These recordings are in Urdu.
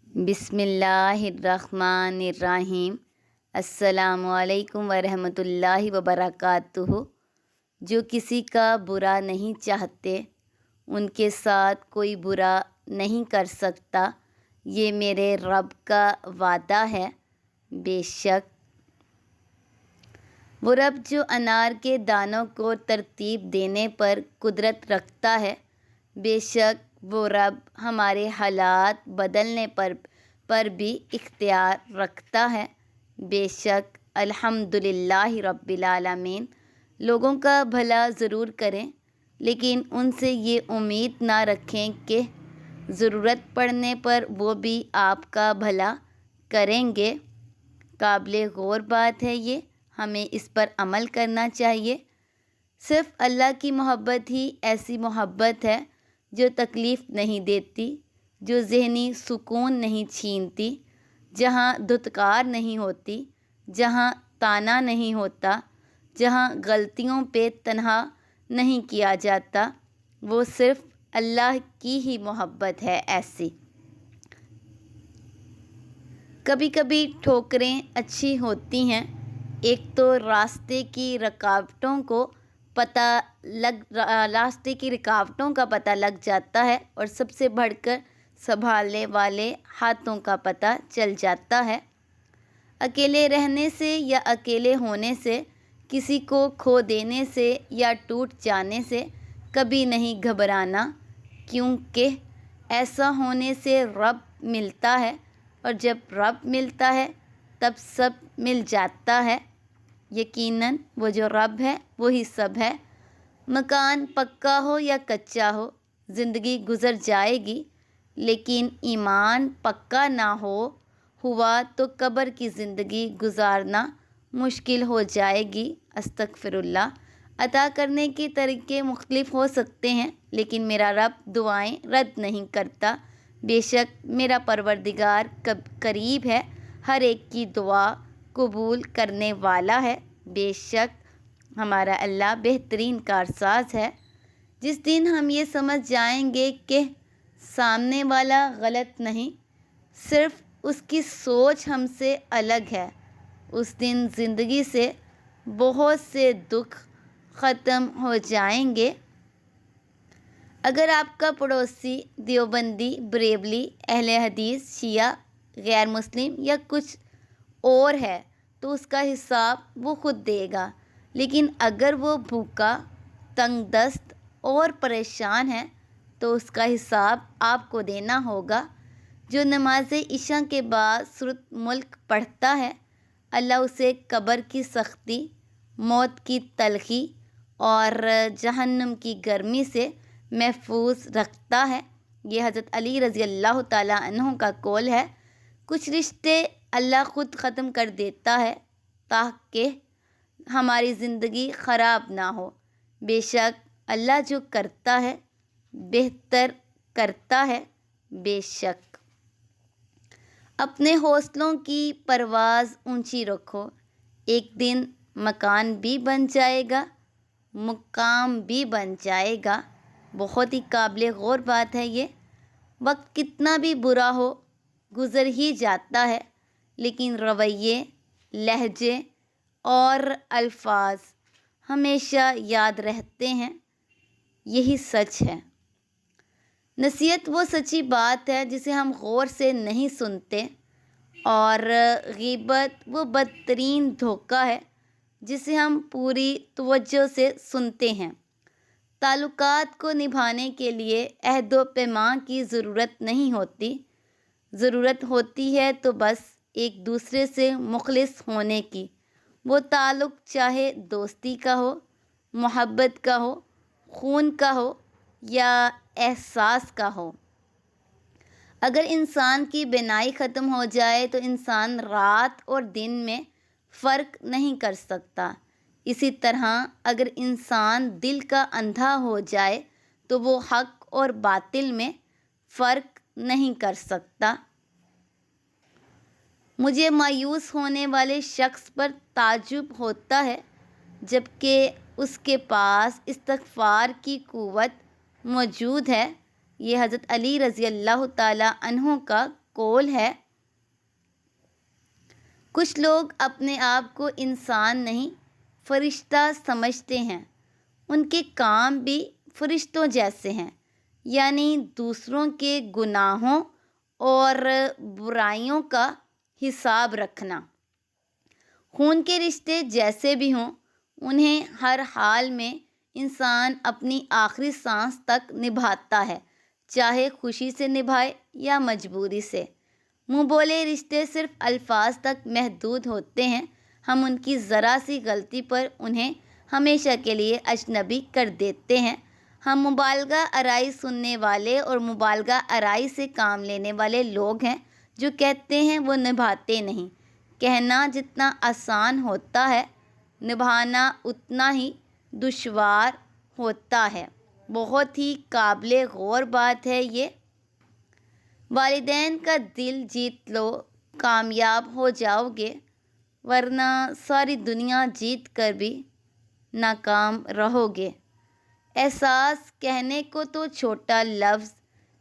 بسم اللہ الرحمن الرحیم۔ السلام علیکم ورحمۃ اللہ وبرکاتہ۔ جو کسی کا برا نہیں چاہتے ان کے ساتھ کوئی برا نہیں کر سکتا، یہ میرے رب کا وعدہ ہے۔ بے شک وہ رب جو انار کے دانوں کو ترتیب دینے پر قدرت رکھتا ہے، بے شک وہ رب ہمارے حالات بدلنے پر بھی اختیار رکھتا ہے۔ بے شک الحمدللہ رب العالمین۔ لوگوں کا بھلا ضرور کریں، لیکن ان سے یہ امید نہ رکھیں کہ ضرورت پڑنے پر وہ بھی آپ کا بھلا کریں گے۔ قابل غور بات ہے یہ، ہمیں اس پر عمل کرنا چاہیے۔ صرف اللہ کی محبت ہی ایسی محبت ہے جو تکلیف نہیں دیتی، جو ذہنی سکون نہیں چھینتی، جہاں دھتکار نہیں ہوتی، جہاں طعنہ نہیں ہوتا، جہاں غلطیوں پہ تنہا نہیں کیا جاتا۔ وہ صرف اللہ کی ہی محبت ہے ایسی۔ کبھی کبھی ٹھوکریں اچھی ہوتی ہیں، ایک تو راستے کی رکاوٹوں کا پتہ لگ جاتا ہے، اور سب سے بڑھ کر سنبھالنے والے ہاتھوں کا پتہ چل جاتا ہے۔ اکیلے رہنے سے یا اکیلے ہونے سے، کسی کو کھو دینے سے یا ٹوٹ جانے سے کبھی نہیں گھبرانا، کیونکہ ایسا ہونے سے رب ملتا ہے، اور جب رب ملتا ہے تب سب مل جاتا ہے۔ یقیناً وہ جو رب ہے وہی سب ہے۔ مکان پکا ہو یا کچا ہو، زندگی گزر جائے گی، لیکن ایمان پکا نہ ہوا تو قبر کی زندگی گزارنا مشکل ہو جائے گی۔ استغفر اللہ۔ عطا کرنے کے طریقے مختلف ہو سکتے ہیں، لیکن میرا رب دعائیں رد نہیں کرتا۔ بے شک میرا پروردگار قریب ہے، ہر ایک کی دعا قبول کرنے والا ہے۔ بے شک ہمارا اللہ بہترین کارساز ہے۔ جس دن ہم یہ سمجھ جائیں گے کہ سامنے والا غلط نہیں، صرف اس کی سوچ ہم سے الگ ہے، اس دن زندگی سے بہت سے دکھ ختم ہو جائیں گے۔ اگر آپ کا پڑوسی دیوبندی، بریلوی، اہل حدیث، شیعہ، غیر مسلم یا کچھ اور ہے تو اس کا حساب وہ خود دے گا، لیکن اگر وہ بھوکا، تنگ دست اور پریشان ہے تو اس کا حساب آپ کو دینا ہوگا۔ جو نماز عشاء کے بعد سورۃ ملک پڑھتا ہے، اللہ اسے قبر کی سختی، موت کی تلخی اور جہنم کی گرمی سے محفوظ رکھتا ہے۔ یہ حضرت علی رضی اللہ تعالیٰ عنہ کا قول ہے۔ کچھ رشتے اللہ خود ختم کر دیتا ہے تاکہ ہماری زندگی خراب نہ ہو۔ بے شک اللہ جو کرتا ہے بہتر کرتا ہے۔ بے شک اپنے حوصلوں کی پرواز اونچی رکھو، ایک دن مکان بھی بن جائے گا، مقام بھی بن جائے گا۔ بہت ہی قابل غور بات ہے یہ۔ وقت کتنا بھی برا ہو گزر ہی جاتا ہے، لیکن رویے، لہجے اور الفاظ ہمیشہ یاد رہتے ہیں۔ یہی سچ ہے۔ نصیحت وہ سچی بات ہے جسے ہم غور سے نہیں سنتے، اور غیبت وہ بدترین دھوکہ ہے جسے ہم پوری توجہ سے سنتے ہیں۔ تعلقات کو نبھانے کے لیے عہد و پیمان کی ضرورت نہیں ہوتی، ضرورت ہوتی ہے تو بس ایک دوسرے سے مخلص ہونے کی۔ وہ تعلق چاہے دوستی کا ہو، محبت کا ہو، خون کا ہو یا احساس کا ہو۔ اگر انسان کی بینائی ختم ہو جائے تو انسان رات اور دن میں فرق نہیں کر سکتا۔ اسی طرح اگر انسان دل کا اندھا ہو جائے تو وہ حق اور باطل میں فرق نہیں کر سکتا۔ مجھے مایوس ہونے والے شخص پر تعجب ہوتا ہے جبکہ اس کے پاس استغفار کی قوت موجود ہے۔ یہ حضرت علی رضی اللہ تعالیٰ عنہ کا قول ہے۔ کچھ لوگ اپنے آپ کو انسان نہیں فرشتہ سمجھتے ہیں، ان کے کام بھی فرشتوں جیسے ہیں، یعنی دوسروں کے گناہوں اور برائیوں کا حساب رکھنا۔ خون کے رشتے جیسے بھی ہوں، انہیں ہر حال میں انسان اپنی آخری سانس تک نبھاتا ہے، چاہے خوشی سے نبھائے یا مجبوری سے۔ منہ بولے رشتے صرف الفاظ تک محدود ہوتے ہیں، ہم ان کی ذرا سی غلطی پر انہیں ہمیشہ کے لیے اجنبی کر دیتے ہیں۔ ہم مبالغہ آرائی سننے والے اور مبالغہ آرائی سے کام لینے والے لوگ ہیں جو کہتے ہیں وہ نبھاتے نہیں۔ کہنا جتنا آسان ہوتا ہے، نبھانا اتنا ہی دشوار ہوتا ہے۔ بہت ہی قابل غور بات ہے یہ۔ والدین کا دل جیت لو، کامیاب ہو جاؤ گے، ورنہ ساری دنیا جیت کر بھی ناکام رہو گے۔ احساس کہنے کو تو چھوٹا لفظ،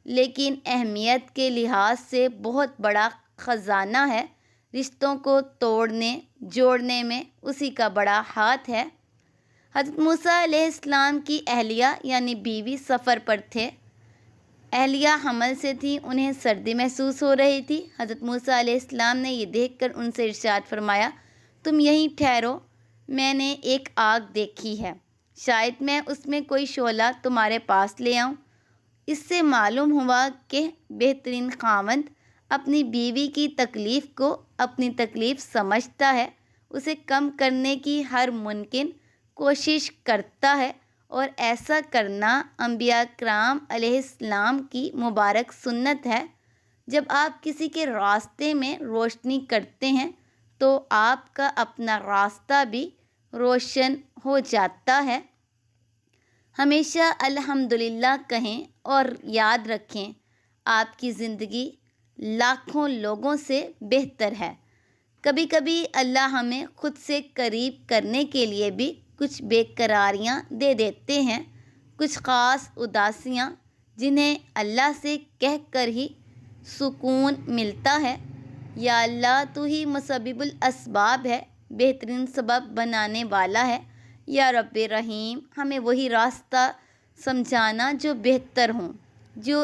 لیکن اہمیت کے لحاظ سے بہت بڑا خزانہ ہے۔ رشتوں کو توڑنے جوڑنے میں اسی کا بڑا ہاتھ ہے۔ حضرت موسیٰ علیہ السلام کی اہلیہ یعنی بیوی سفر پر تھے۔ اہلیہ حمل سے تھی، انہیں سردی محسوس ہو رہی تھی۔ حضرت موسیٰ علیہ السلام نے یہ دیکھ کر ان سے ارشاد فرمایا، تم یہیں ٹھہرو، میں نے ایک آگ دیکھی ہے، شاید میں اس میں کوئی شعلہ تمہارے پاس لے آؤں۔ اس سے معلوم ہوا کہ بہترین خاوند اپنی بیوی کی تکلیف کو اپنی تکلیف سمجھتا ہے، اسے کم کرنے کی ہر ممکن کوشش کرتا ہے، اور ایسا کرنا انبیاء کرام علیہ السلام کی مبارک سنت ہے۔ جب آپ کسی کے راستے میں روشنی کرتے ہیں تو آپ کا اپنا راستہ بھی روشن ہو جاتا ہے۔ ہمیشہ الحمدللہ کہیں اور یاد رکھیں، آپ کی زندگی لاکھوں لوگوں سے بہتر ہے۔ کبھی کبھی اللہ ہمیں خود سے قریب کرنے کے لیے بھی کچھ بے قراریاں دے دیتے ہیں، کچھ خاص اداسیاں جنہیں اللہ سے کہہ کر ہی سکون ملتا ہے۔ یا اللہ تو ہی مسبب الاسباب ہے، بہترین سبب بنانے والا ہے۔ یا رب رحیم، ہمیں وہی راستہ سمجھانا جو بہتر ہوں،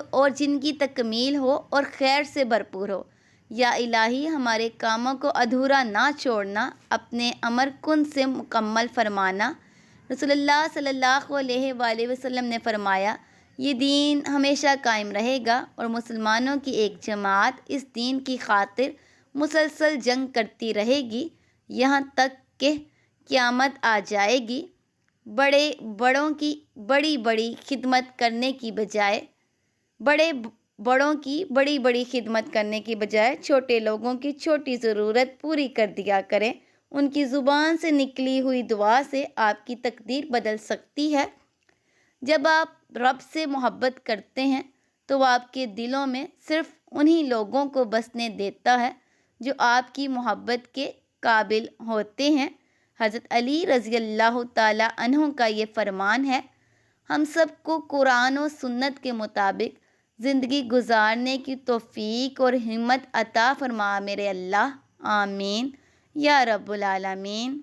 اور جن کی تکمیل ہو اور خیر سے بھرپور ہو۔ یا الہی، ہمارے کاموں کو ادھورا نہ چھوڑنا، اپنے امر کن سے مکمل فرمانا۔ رسول اللہ صلی اللہ علیہ وآلہ وسلم نے فرمایا، یہ دین ہمیشہ قائم رہے گا اور مسلمانوں کی ایک جماعت اس دین کی خاطر مسلسل جنگ کرتی رہے گی یہاں تک کہ قیامت آ جائے گی۔ بڑوں کی بڑی خدمت کرنے کی بجائے بڑی خدمت کرنے کی بجائے چھوٹے لوگوں کی چھوٹی ضرورت پوری کر دیا کریں۔ ان کی زبان سے نکلی ہوئی دعا سے آپ کی تقدیر بدل سکتی ہے۔ جب آپ رب سے محبت کرتے ہیں تو وہ آپ کے دلوں میں صرف انہی لوگوں کو بسنے دیتا ہے جو آپ کی محبت کے قابل ہوتے ہیں۔ حضرت علی رضی اللہ تعالیٰ عنہ کا یہ فرمان ہے، ہم سب کو قرآن و سنت کے مطابق زندگی گزارنے کی توفیق اور ہمت عطا فرما میرے اللہ، آمین یا رب العالمین۔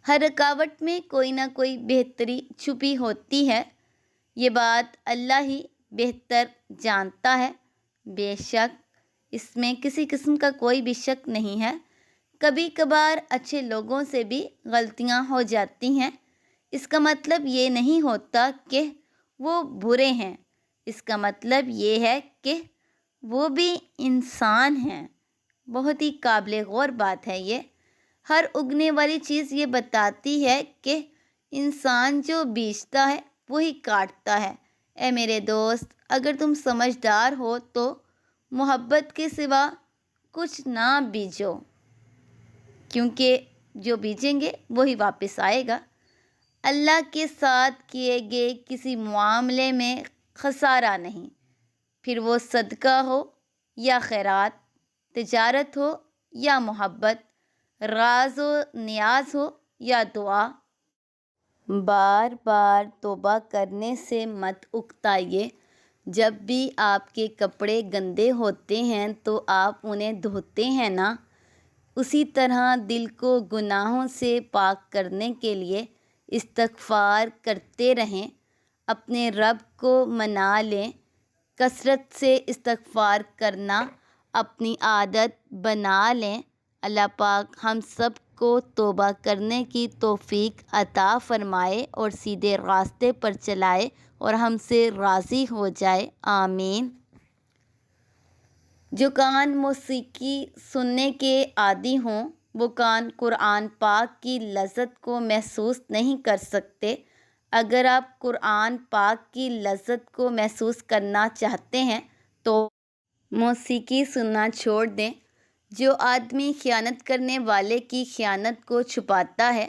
ہر رکاوٹ میں کوئی نہ کوئی بہتری چھپی ہوتی ہے، یہ بات اللہ ہی بہتر جانتا ہے۔ بے شک اس میں کسی قسم کا کوئی بھی شک نہیں ہے۔ کبھی کبھار اچھے لوگوں سے بھی غلطیاں ہو جاتی ہیں، اس کا مطلب یہ نہیں ہوتا کہ وہ برے ہیں، اس کا مطلب یہ ہے کہ وہ بھی انسان ہیں۔ بہت ہی قابل غور بات ہے یہ۔ ہر اگنے والی چیز یہ بتاتی ہے کہ انسان جو بیجتا ہے وہی کاٹتا ہے۔ اے میرے دوست، اگر تم سمجھدار ہو تو محبت کے سوا کچھ نہ بیجو، کیونکہ جو بیجیں گے وہی واپس آئے گا۔ اللہ کے ساتھ کیے گئے کسی معاملے میں خسارہ نہیں، پھر وہ صدقہ ہو یا خیرات، تجارت ہو یا محبت، راز و نیاز ہو یا دعا۔ بار بار توبہ کرنے سے مت اکتائیے، جب بھی آپ کے کپڑے گندے ہوتے ہیں تو آپ انہیں دھوتے ہیں نا، اسی طرح دل کو گناہوں سے پاک کرنے کے لیے استغفار کرتے رہیں، اپنے رب کو منا لیں۔ کثرت سے استغفار کرنا اپنی عادت بنا لیں۔ اللہ پاک ہم سب کو توبہ کرنے کی توفیق عطا فرمائے اور سیدھے راستے پر چلائے اور ہم سے راضی ہو جائے، آمین۔ جو کان موسیقی سننے کے عادی ہوں وہ کان قرآن پاک کی لذت کو محسوس نہیں کر سکتے۔ اگر آپ قرآن پاک کی لذت کو محسوس کرنا چاہتے ہیں تو موسیقی سننا چھوڑ دیں۔ جو آدمی خیانت کرنے والے کی خیانت کو چھپاتا ہے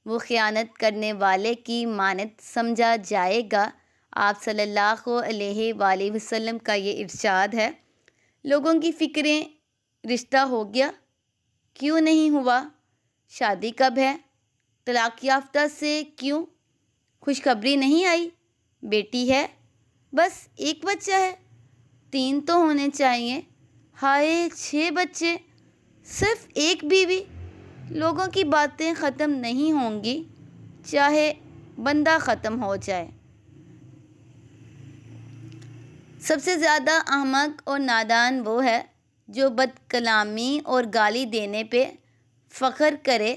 وہ خیانت کرنے والے کی مانند سمجھا جائے گا۔ آپ صلی اللہ علیہ وآلہ وسلم کا یہ ارشاد ہے، لوگوں کی فکریں، رشتہ ہو گیا؟ کیوں نہیں ہوا؟ شادی کب ہے؟ طلاق یافتہ سے کیوں خوشخبری نہیں آئی؟ بیٹی ہے؟ بس ایک بچہ ہے؟ 3 تو ہونے چاہیے۔ ہائے 6 بچے، صرف ایک بیوی۔ لوگوں کی باتیں ختم نہیں ہوں گی چاہے بندہ ختم ہو جائے۔ سب سے زیادہ احمق اور نادان وہ ہے جو بد کلامی اور گالی دینے پہ فخر کرے۔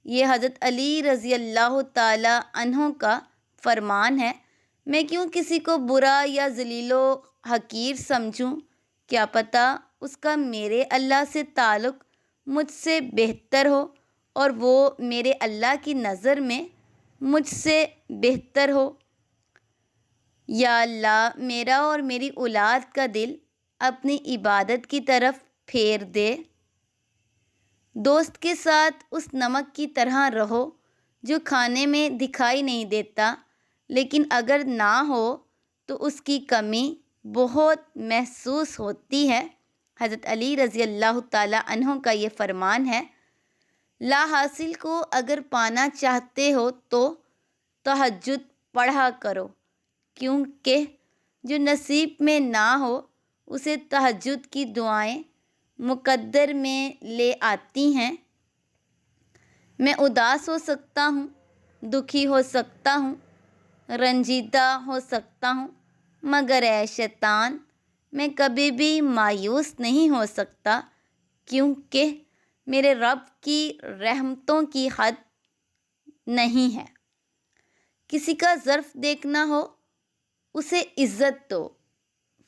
یہ حضرت علی رضی اللہ تعالی عنہ کا فرمان ہے، میں کیوں کسی کو برا یا ذلیل و حقیر سمجھوں؟ کیا پتہ اس کا میرے اللہ سے تعلق مجھ سے بہتر ہو اور وہ میرے اللہ کی نظر میں مجھ سے بہتر ہو۔ یا اللہ میرا اور میری اولاد کا دل اپنی عبادت کی طرف پھیر دے۔ دوست کے ساتھ اس نمک کی طرح رہو جو کھانے میں دکھائی نہیں دیتا لیکن اگر نہ ہو تو اس کی کمی بہت محسوس ہوتی ہے۔ حضرت علی رضی اللہ تعالیٰ عنہ کا یہ فرمان ہے، لا حاصل کو اگر پانا چاہتے ہو تو تہجد پڑھا کرو، کیونکہ جو نصیب میں نہ ہو اسے تہجد کی دعائیں مقدر میں لے آتی ہیں۔ میں اداس ہو سکتا ہوں، دکھی ہو سکتا ہوں، رنجیدہ ہو سکتا ہوں، مگر اے شیطان میں کبھی بھی مایوس نہیں ہو سکتا، کیونکہ میرے رب کی رحمتوں کی حد نہیں ہے۔ کسی کا ظرف دیکھنا ہو اسے عزت دو،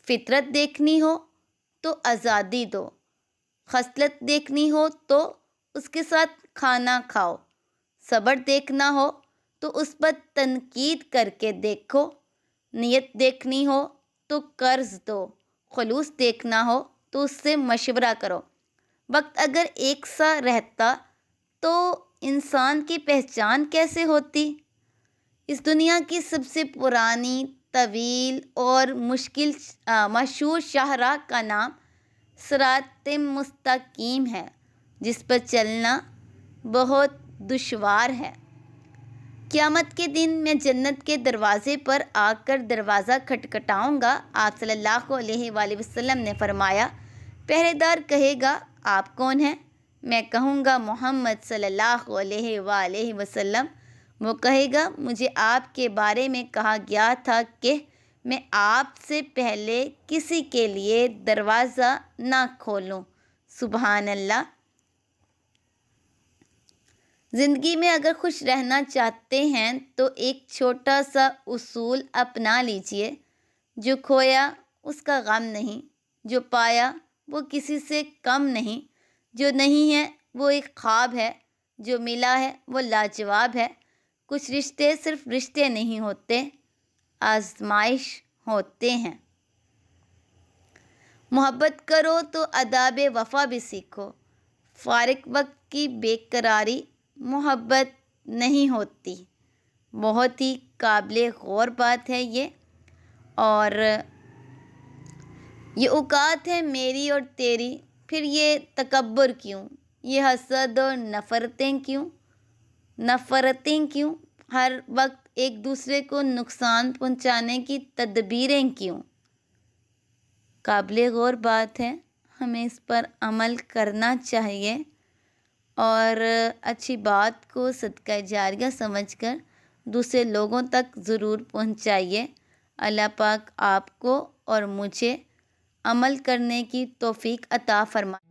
فطرت دیکھنی ہو تو آزادی دو، خصلت دیکھنی ہو تو اس کے ساتھ کھانا کھاؤ، صبر دیکھنا ہو تو اس پر تنقید کر کے دیکھو، نیت دیکھنی ہو تو قرض دو، خلوص دیکھنا ہو تو اس سے مشورہ کرو۔ وقت اگر ایک سا رہتا تو انسان کی پہچان کیسے ہوتی؟ اس دنیا کی سب سے پرانی، طویل اور مشہور شاہراہ کا نام صراط مستقیم ہے، جس پر چلنا بہت دشوار ہے۔ قیامت کے دن میں جنت کے دروازے پر آ کر دروازہ کھٹکھٹاؤں گا۔ آپ صلی اللہ علیہ وآلہ وسلم نے فرمایا، پہرے دار کہے گا آپ کون ہیں؟ میں کہوں گا محمد صلی اللہ علیہ وآلہ وسلم۔ وہ کہے گا مجھے آپ کے بارے میں کہا گیا تھا کہ میں آپ سے پہلے کسی کے لیے دروازہ نہ کھولوں۔ سبحان اللہ۔ زندگی میں اگر خوش رہنا چاہتے ہیں تو ایک چھوٹا سا اصول اپنا لیجئے، جو کھویا اس کا غم نہیں، جو پایا وہ کسی سے کم نہیں، جو نہیں ہے وہ ایک خواب ہے، جو ملا ہے وہ لاجواب ہے۔ کچھ رشتے صرف رشتے نہیں ہوتے، آزمائش ہوتے ہیں۔ محبت کرو تو آداب وفا بھی سیکھو۔ فارغ وقت کی بے قراری محبت نہیں ہوتی۔ بہت ہی قابل غور بات ہے یہ، اور یہ اوقات ہے میری اور تیری، پھر یہ تکبر کیوں، یہ حسد اور نفرتیں کیوں، ہر وقت ایک دوسرے کو نقصان پہنچانے کی تدبیریں کیوں؟ قابل غور بات ہے، ہمیں اس پر عمل کرنا چاہیے اور اچھی بات کو صدقہ جاریہ سمجھ کر دوسرے لوگوں تک ضرور پہنچائیے۔ اللہ پاک آپ کو اور مجھے عمل کرنے کی توفیق عطا فرمائے۔